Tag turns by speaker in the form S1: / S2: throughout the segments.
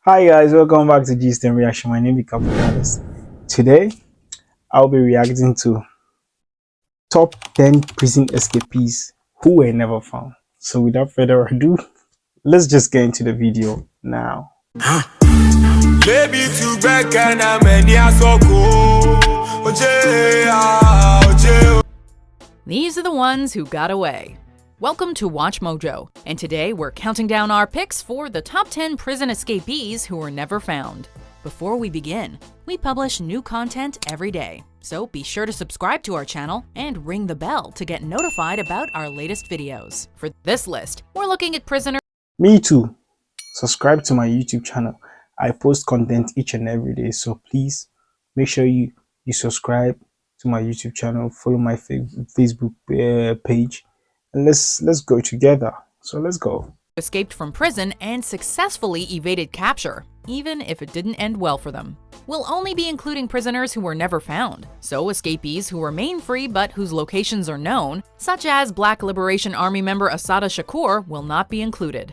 S1: Hi guys, welcome back to GSTM Reaction. My name is Capitalis. Today, I'll be reacting to top 10 prison escapees who were never found. So without further ado, let's just get into the video now.
S2: These are the ones who got away. Welcome to Watch Mojo, and today we're counting down our picks for the top 10 prison escapees who were never found. Before we begin, we publish new content every day, so be sure to subscribe to our channel and ring the bell to get notified about our latest videos. For this list, we're looking at prisoners.
S1: Me too. Subscribe to my YouTube channel. I post content each and every day, so please make sure you subscribe to my YouTube channel, follow my Facebook page, and let's go together. So let's go.
S2: Escaped from prison and successfully evaded capture, even if it didn't end well for them. We'll only be including prisoners who were never found, so escapees who remain free but whose locations are known, such as Black Liberation Army member Assata Shakur, will not be included.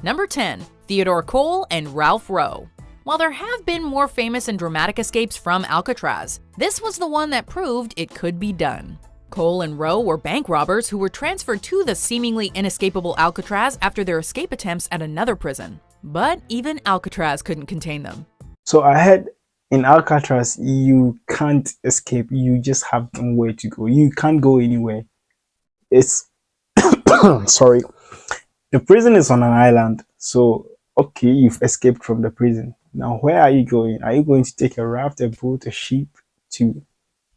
S2: Number 10. Theodore Cole and Ralph Rowe. While there have been more famous and dramatic escapes from Alcatraz, this was the one that proved it could be done. Cole and Rowe were bank robbers who were transferred to the seemingly inescapable Alcatraz after their escape attempts at another prison. But even Alcatraz couldn't contain them.
S1: So I heard in Alcatraz, you can't escape. You just have nowhere to go. You can't go anywhere. It's sorry. The prison is on an island. So okay, you've escaped from the prison. Now where are you going? Are you going to take a raft, a boat, a ship to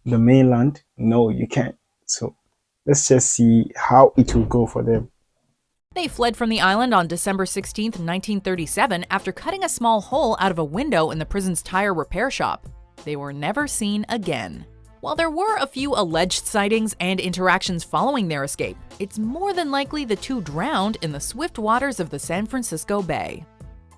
S1: the mainland? No, you can't. So let's just see how it will go for them.
S2: They fled from the island on December 16, 1937 after cutting a small hole out of a window in the prison's tire repair shop. They were never seen again. While there were a few alleged sightings and interactions following their escape, it's more than likely the two drowned in the swift waters of the San Francisco Bay.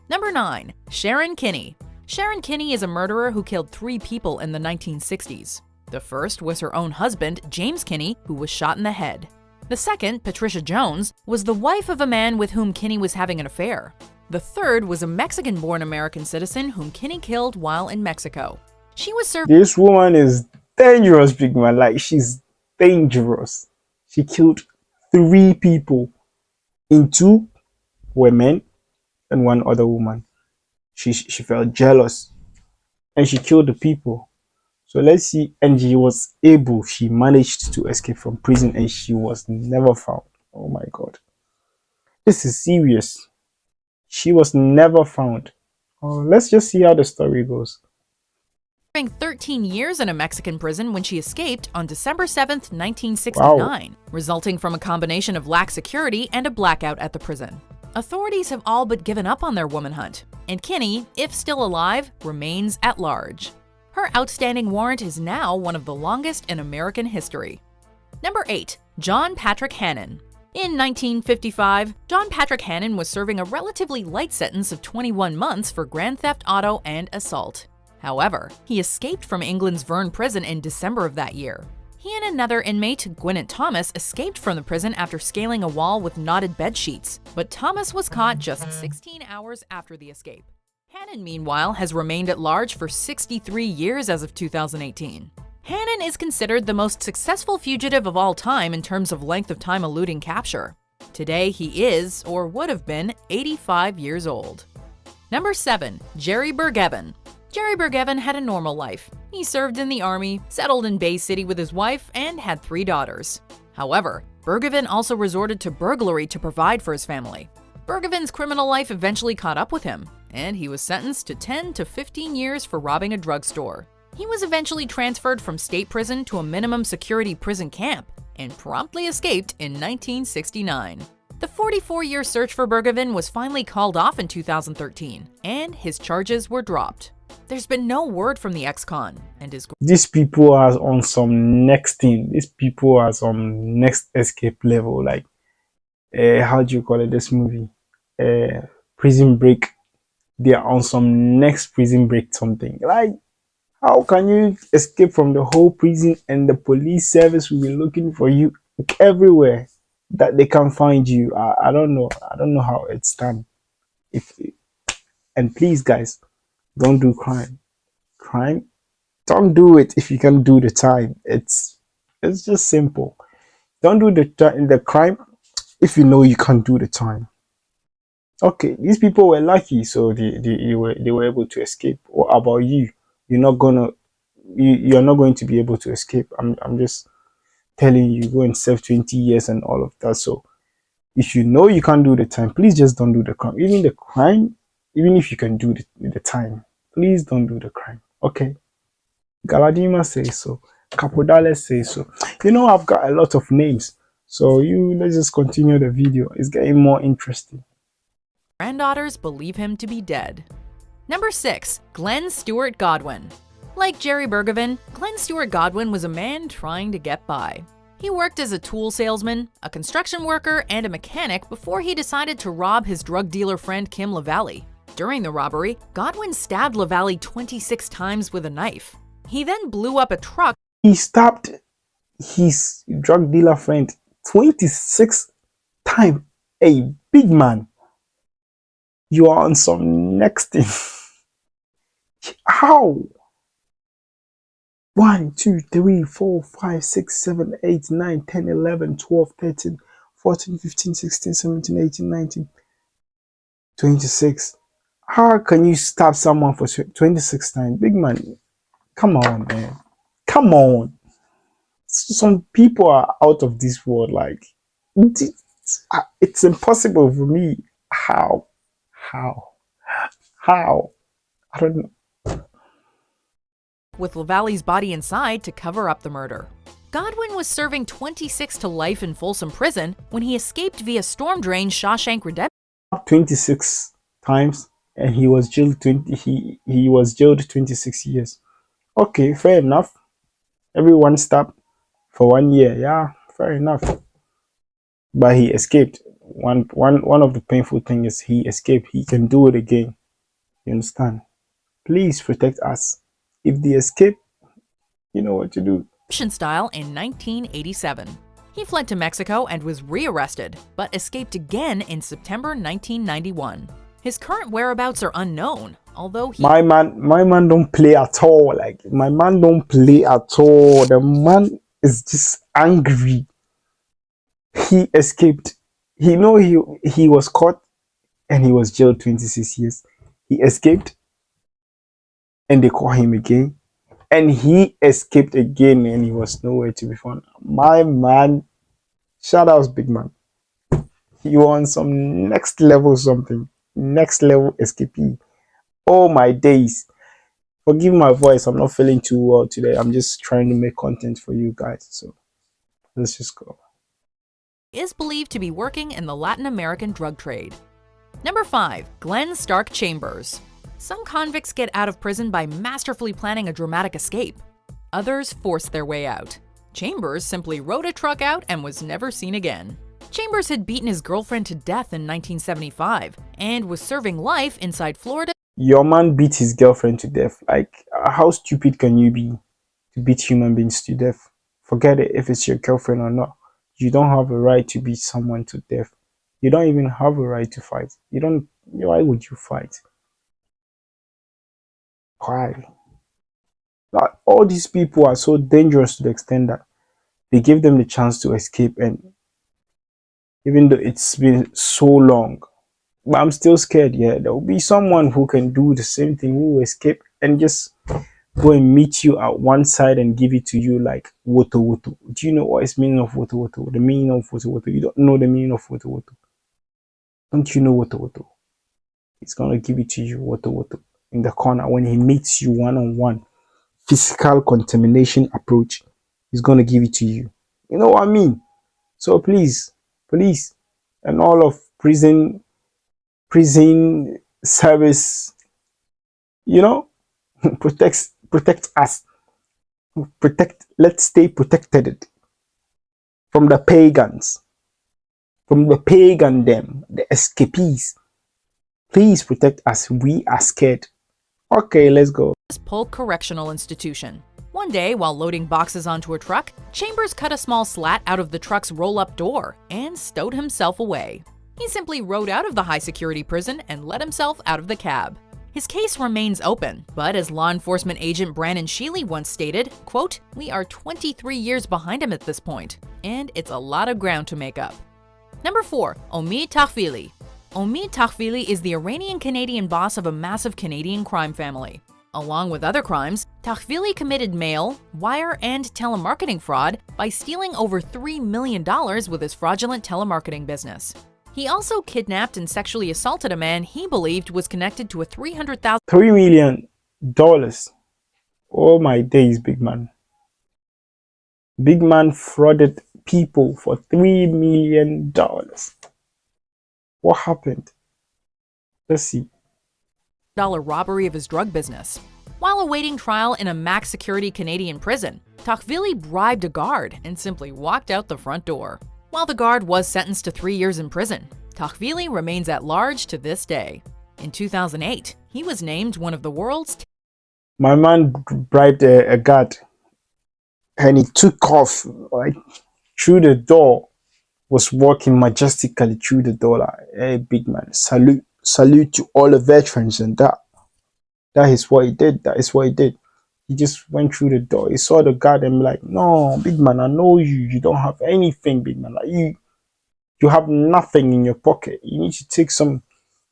S2: Number 9. Sharon Kinney. Sharon Kinney is a murderer who killed 3 people in the 1960s. The first was her own husband, James Kinney, who was shot in the head. The second, Patricia Jones, was the wife of a man with whom Kinney was having an affair. The third was a Mexican-born American citizen whom Kinney killed while in Mexico. She was served.
S1: This woman is dangerous, big man. Like, she's dangerous. She killed 3 people. In 2 were men and 1 other woman. She felt jealous and she killed the people. So let's see. And she managed to escape from prison and she was never found. Oh my God. This is serious. She was never found. Oh, let's just see how the story goes.
S2: 13 years in a Mexican prison when she escaped on December 7, 1969, resulting from a combination of lax security and a blackout at the prison. Authorities have all but given up on their woman hunt, and Kinney, if still alive, remains at large. Her outstanding warrant is now one of the longest in American history. Number 8. John Patrick Hannon. In 1955, John Patrick Hannon was serving a relatively light sentence of 21 months for grand theft auto and assault. However, he escaped from England's Verne prison in December of that year. He and another inmate, Gwyneth Thomas, escaped from the prison after scaling a wall with knotted bed sheets, but Thomas was caught just 16 hours after the escape. Hannon, meanwhile, has remained at large for 63 years as of 2018. Hannon is considered the most successful fugitive of all time in terms of length of time eluding capture. Today, he is, or would have been, 85 years old. Number 7. Jerry Burgevin. Jerry Burgevin had a normal life. He served in the army, settled in Bay City with his wife, and had 3 daughters. However, Burgevin also resorted to burglary to provide for his family. Burgevin's criminal life eventually caught up with him, and he was sentenced to 10 to 15 years for robbing a drugstore. He was eventually transferred from state prison to a minimum security prison camp and promptly escaped in 1969. The 44-year search for Burgevin was finally called off in 2013, and his charges were dropped. There's been no word from the ex-con, and his...
S1: These people are on some next thing. These people are some next escape level. Like, how do you call it, this movie? Prison Break. They are on some next Prison Break something. Like, how can you escape from the whole prison and the police service will be looking for you everywhere that they can find you? I don't know. I don't know how it's done. If And please, guys, don't do crime. Crime, don't do it if you can do the time. It's just simple. Don't do the crime if you know you can't do the time. Okay, these people were lucky, so they were able to escape. What about you? You're not going to be able to escape. I'm just telling you, go and serve 20 years and all of that. So if you know you can't do the time, please just don't do the crime. Even if you can do the time, please don't do the crime. Okay. Galadima says so. Capodales says so. I've got a lot of names. So let's just continue the video. It's getting more interesting.
S2: Granddaughters believe him to be dead. Number 6. Glenn Stewart Godwin. Like Jerry Bergevin, Glenn Stewart Godwin was a man trying to get by. He worked as a tool salesman, a construction worker, and a mechanic before he decided to rob his drug dealer friend Kim LaValle. During the robbery, Godwin stabbed LaValle 26 times with a knife. He then blew up a truck.
S1: He stabbed his drug dealer friend 26 times. A big man. You are on some next thing. How? 1, 2, 3, 4, 5, 6, 7, 8, 9, 10, 11, 12, 13, 14, 15, 16, 17, 18, 19, 26. How can you stab someone for 26 times? Big man, come on, man. Come on. Some people are out of this world. Like, it's impossible for me. How? I don't know.
S2: With LaValle's body inside to cover up the murder. Godwin was serving 26 to life in Folsom Prison when he escaped via storm drain Shawshank Redemption.
S1: 26 times, and he was jailed 26 years. Okay, fair enough. Everyone stopped for 1 year. Yeah, fair enough. But he escaped. One of the painful things is he escaped. He can do it again. You understand? Please protect us. If they escape, you know what to do.
S2: Style in 1987. He fled to Mexico and was rearrested, but escaped again in September 1991. His current whereabouts are unknown, although
S1: my man don't play at all. Like, my man don't play at all. The man is just angry. He escaped. He was caught and he was jailed 26 years. He escaped and they caught him again. And he escaped again and he was nowhere to be found. My man, shout out, big man. You on some next level something. Next level escapee. Oh my days. Forgive my voice. I'm not feeling too well today. I'm just trying to make content for you guys. So let's just go.
S2: Is believed to be working in the Latin American drug trade. Number 5. Glenn Stark Chambers. Some convicts get out of prison by masterfully planning a dramatic escape. Others force their way out. Chambers simply rode a truck out and was never seen again. Chambers had beaten his girlfriend to death in 1975 and was serving life inside Florida.
S1: Your man beat his girlfriend to death. Like, how stupid can you be to beat human beings to death? Forget it if it's your girlfriend or not. You don't have a right to beat someone to death. You don't even have a right to fight. Why would you fight? Why? Like, all these people are so dangerous to the extent that they give them the chance to escape, and even though it's been so long, but I'm still scared. Yeah, there will be someone who can do the same thing, who will escape and just go and meet you at one side and give it to you like woto woto. Do you know what is meaning of woto woto? The meaning of woto woto. You don't know the meaning of woto woto. Don't you know woto woto? He's gonna give it to you woto woto in the corner when he meets you one-on-one. Physical contamination approach. He's gonna give it to you. You know what I mean? So please, and all of prison service, protect us. Let's stay protected from the pagans, from the them, the escapees. Please protect us. We are scared. Okay, let's go.
S2: Polk Correctional Institution. One day, while loading boxes onto a truck, Chambers cut a small slat out of the truck's roll-up door and stowed himself away. He simply rode out of the high-security prison and let himself out of the cab. His case remains open, but as law enforcement agent Brandon Shealy once stated, quote, "We are 23 years behind him at this point, and it's a lot of ground to make up." Number 4. Omid Tahvili. Omid Tahvili is the Iranian-Canadian boss of a massive Canadian crime family. Along with other crimes, Tahvili committed mail, wire, and telemarketing fraud by stealing over $3 million with his fraudulent telemarketing business. He also kidnapped and sexually assaulted a man he believed was connected to a $300,000
S1: $3 million. Oh my days, big man. Big man frauded people for $3 million. What happened? Let's see.
S2: robbery of his drug business. While awaiting trial in a max security Canadian prison, Tahvili bribed a guard and simply walked out the front door. While the guard was sentenced to 3 years in prison, Tahvili remains at large to this day. In 2008, he was named one of the world's
S1: My man bribed a guard and he took off like through the door, was walking majestically through the door like, hey, big man, salute to all the veterans. And that is what he did. That is what he did. He just went through the door. He saw the guard and like, no, big man, I know you. You don't have anything, big man. Like you have nothing in your pocket. You need to take some,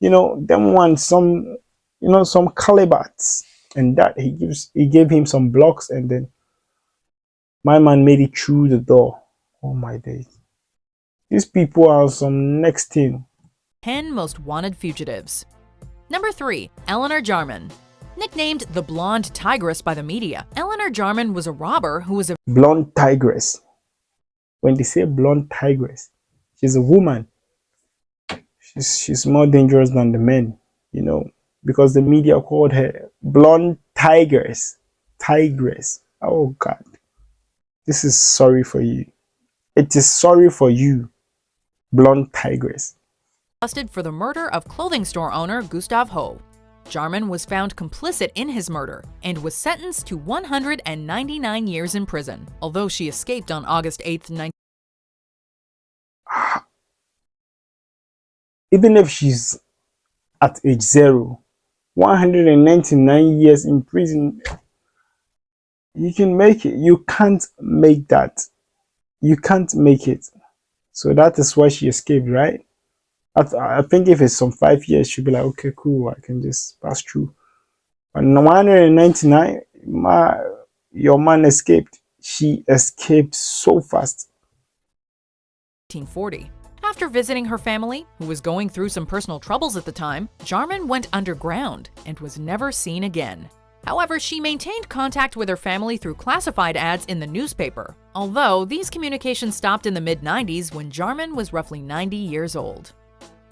S1: them ones, some calibats. And that he gave him some blocks, and then my man made it through the door. Oh my days. These people are some next thing.
S2: 10 most wanted fugitives. Number 3. Eleanor Jarman. Nicknamed the Blonde Tigress by the media, Eleanor Jarman was a robber who was a
S1: blonde tigress. When they say blonde tigress, she's a woman. She's more dangerous than the men, because the media called her blonde tigress. Oh God, this is sorry for you. It is sorry for you, blonde tigress.
S2: Busted for the murder of clothing store owner Gustav Ho. Jarman was found complicit in his murder and was sentenced to 199 years in prison, although she escaped on August 8th,
S1: Even if she's at age 0, 199 years in prison, you can make it. You can't make that. You can't make it. So that is why she escaped, right? I think if it's some 5 years, she'll be like, okay, cool, I can just pass through. But 199, your man escaped. She escaped so fast.
S2: 1940. After visiting her family, who was going through some personal troubles at the time, Jarman went underground and was never seen again. However, she maintained contact with her family through classified ads in the newspaper, although these communications stopped in the mid-90s when Jarman was roughly 90 years old.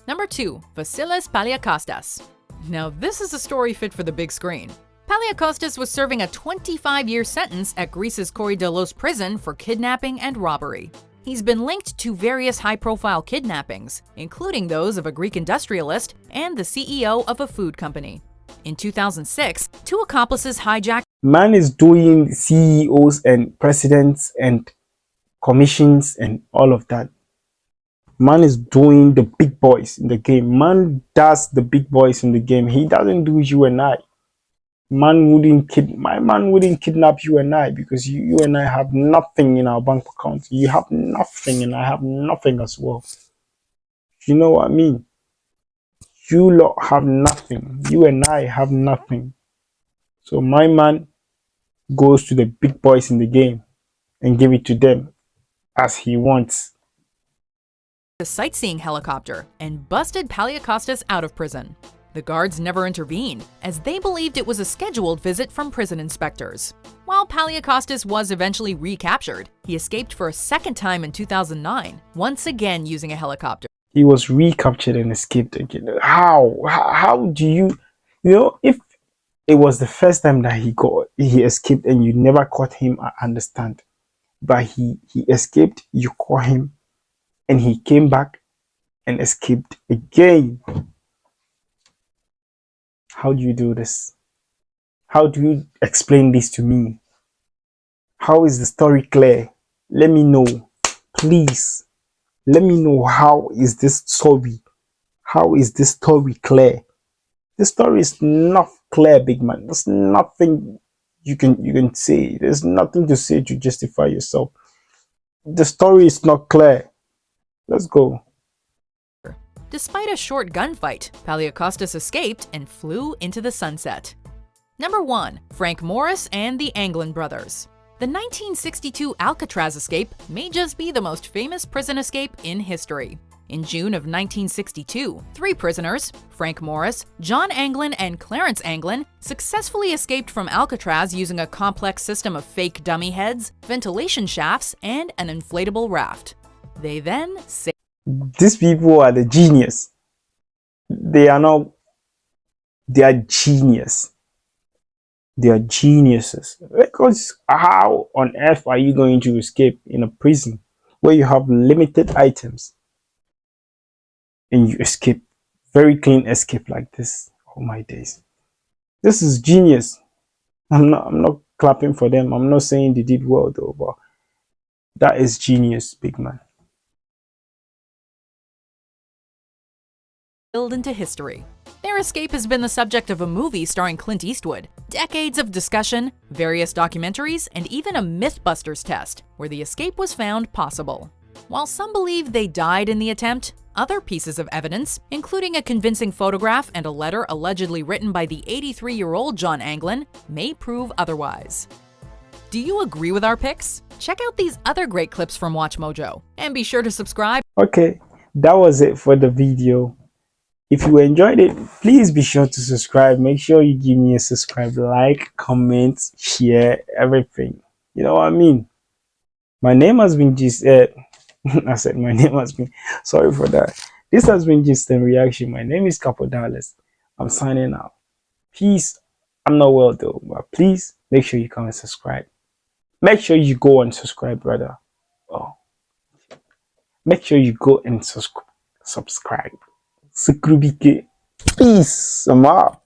S2: Number 2. Vasilis Paliakostas. Now this is a story fit for the big screen. Paliakostas was serving a 25-year sentence at Greece's Korydallos prison for kidnapping and robbery. He's been linked to various high-profile kidnappings, including those of a Greek industrialist and the CEO of a food company. In 2006, 2 accomplices hijacked.
S1: Man is doing CEOs and presidents and commissions and all of that. Man is doing the big boys in the game. Man does the big boys in the game. He doesn't do you and I. My man wouldn't kidnap you and I, because you and I have nothing in our bank account. You have nothing and I have nothing as well. You know what I mean? You lot have nothing. You and I have nothing. So my man goes to the big boys in the game and give it to them as he wants.
S2: A sightseeing helicopter and busted Paliakostas out of prison. The guards never intervened, as they believed it was a scheduled visit from prison inspectors. While Paliakostas was eventually recaptured, he escaped for a second time in 2009, once again using a helicopter.
S1: He was recaptured and escaped again. How do you, if it was the first time that he escaped and you never caught him, I understand. But he escaped, you caught him, and he came back and escaped again. How do you do this? How do you explain this to me? How is the story clear? Let me know, please. Let me know, how is this story? How is this story clear? The story is not clear, big man. There's nothing you can say. There's nothing to say to justify yourself. The story is not clear. Let's go.
S2: Despite a short gunfight, Palaeocostas escaped and flew into the sunset. Number 1. Frank Morris and the Anglin brothers. The 1962 Alcatraz escape may just be the most famous prison escape in history. In June of 1962, 3 prisoners, Frank Morris, John Anglin, and Clarence Anglin, successfully escaped from Alcatraz using a complex system of fake dummy heads, ventilation shafts, and an inflatable raft. They then sailed.
S1: These people are the genius. They are genius. They are geniuses. Because how on earth are you going to escape in a prison where you have limited items and you escape? Very clean escape like this. Oh my days. This is genius. I'm not clapping for them. I'm not saying they did well though, but that is genius, big man.
S2: Into history. Their escape has been the subject of a movie starring Clint Eastwood, decades of discussion, various documentaries, and even a Mythbusters test where the escape was found possible. While some believe they died in the attempt, other pieces of evidence, including a convincing photograph and a letter allegedly written by the 83-year-old John Anglin, may prove otherwise. Do you agree with our picks? Check out these other great clips from WatchMojo, and be sure to subscribe.
S1: Okay, that was it for the video. If you enjoyed it, please be sure to subscribe. Make sure you give me a subscribe, like, comment, share, everything. You know what I mean? My name has been I said my name has been, sorry for that. This has been Gist&n Reaction. My name is Capo Dallas. I'm signing out. Peace. I'm not well though, but please make sure you come and subscribe. Make sure you go and subscribe, brother. Oh, make sure you go and subscribe. Peace. I'm out.